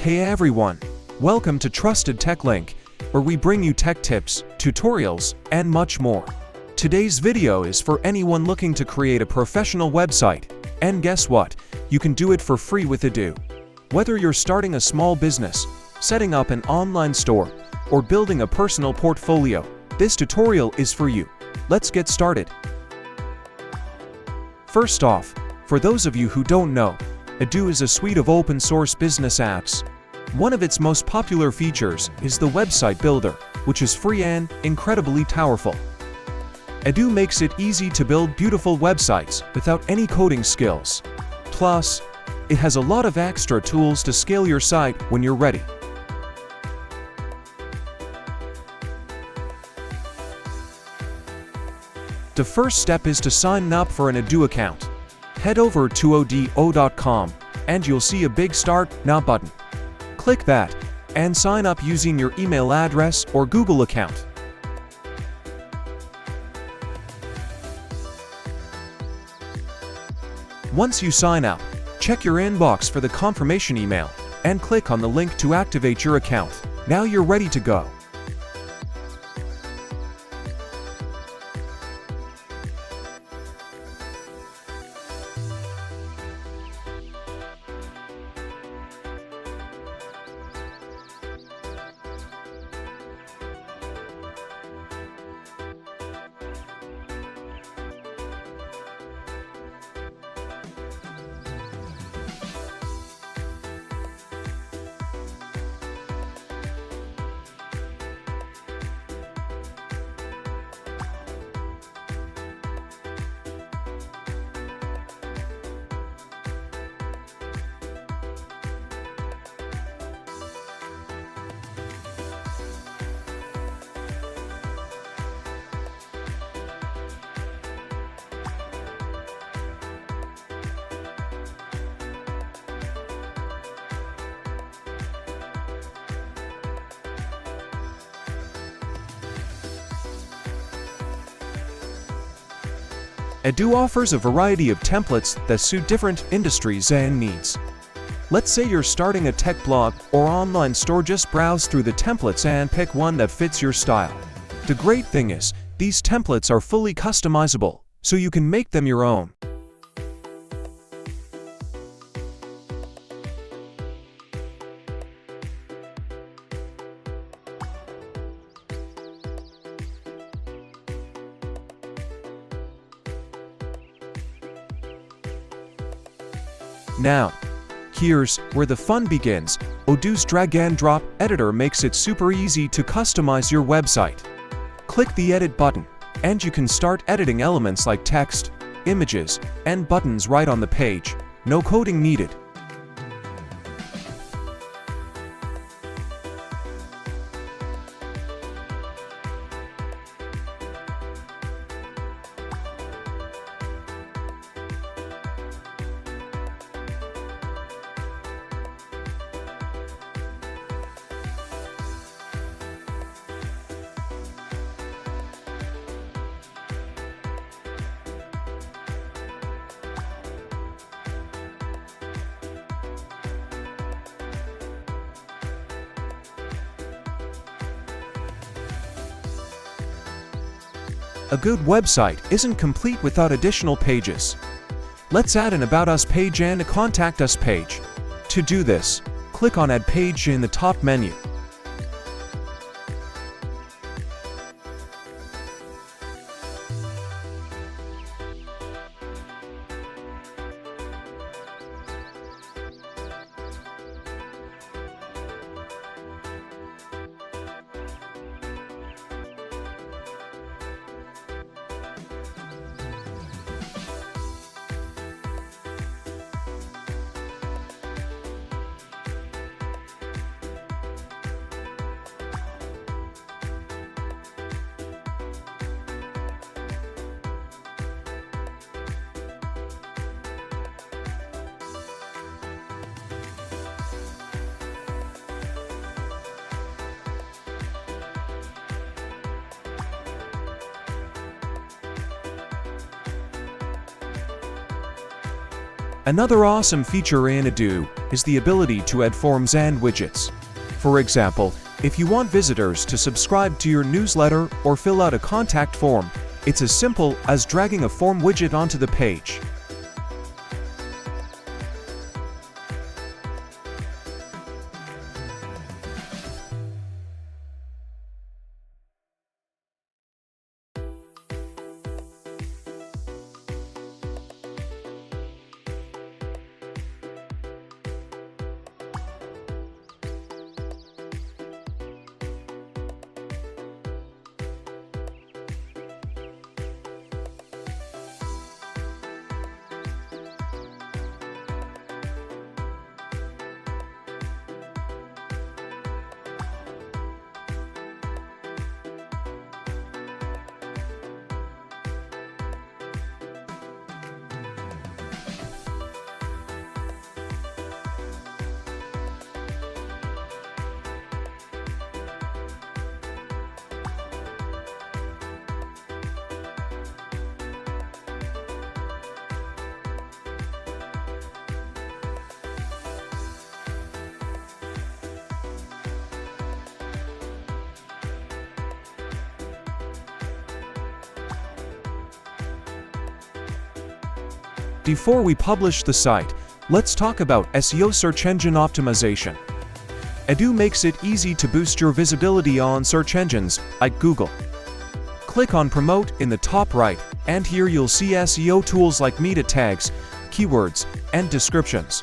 Hey everyone! Welcome to Trusted Tech Link, where we bring you tech tips, tutorials, and much more. Today's video is for anyone looking to create a professional website. And guess what? You can do it for free with Odoo. Whether you're starting a small business, setting up an online store, or building a personal portfolio, this tutorial is for you. Let's get started. First off, for those of you who don't know, Odoo is a suite of open-source business apps. One of its most popular features is the website builder, which is free and incredibly powerful. Odoo makes it easy to build beautiful websites without any coding skills. Plus, it has a lot of extra tools to scale your site when you're ready. The first step is to sign up for an Odoo account. Head over to odoo.com and you'll see a big Start Now button. Click that and sign up using your email address or Google account. Once you sign up, check your inbox for the confirmation email and click on the link to activate your account. Now you're ready to go. Odoo offers a variety of templates that suit different industries and needs. Let's say you're starting a tech blog or online store. Just browse through the templates and pick one that fits your style. The great thing is, these templates are fully customizable, so you can make them your own. Now, here's where the fun begins. Odoo's drag-and-drop editor makes it super easy to customize your website. Click the Edit button, and you can start editing elements like text, images, and buttons right on the page. No coding needed. A good website isn't complete without additional pages. Let's add an About Us page and a Contact Us page. To do this, click on Add Page in the top menu. Another awesome feature in Odoo is the ability to add forms and widgets. For example, if you want visitors to subscribe to your newsletter or fill out a contact form, it's as simple as dragging a form widget onto the page. Before we publish the site, let's talk about SEO search engine optimization. Odoo makes it easy to boost your visibility on search engines like Google. Click on Promote in the top right, and here you'll see SEO tools like meta tags, keywords, and descriptions.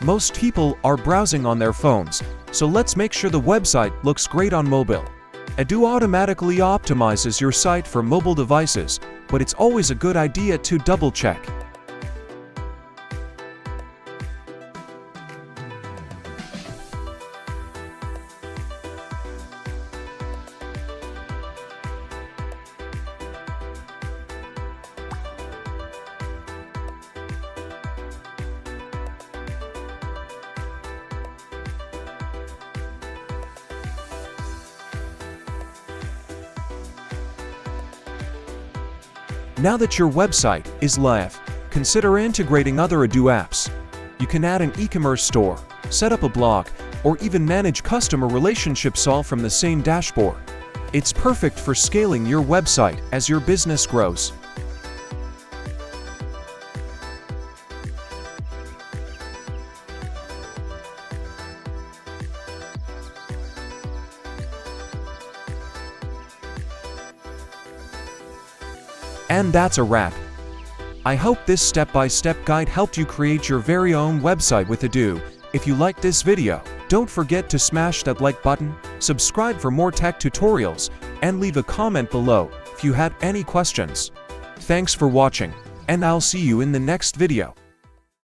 Most people are browsing on their phones, so let's make sure the website looks great on mobile. Odoo automatically optimizes your site for mobile devices, but it's always a good idea to double-check. Now that your website is live, consider integrating other Odoo apps. You can add an e-commerce store, set up a blog, or even manage customer relationships all from the same dashboard. It's perfect for scaling your website as your business grows. And that's a wrap. I hope this step-by-step guide helped you create your very own website with Odoo. If you liked this video, don't forget to smash that like button, subscribe for more tech tutorials, and leave a comment below if you had any questions. Thanks for watching, and I'll see you in the next video.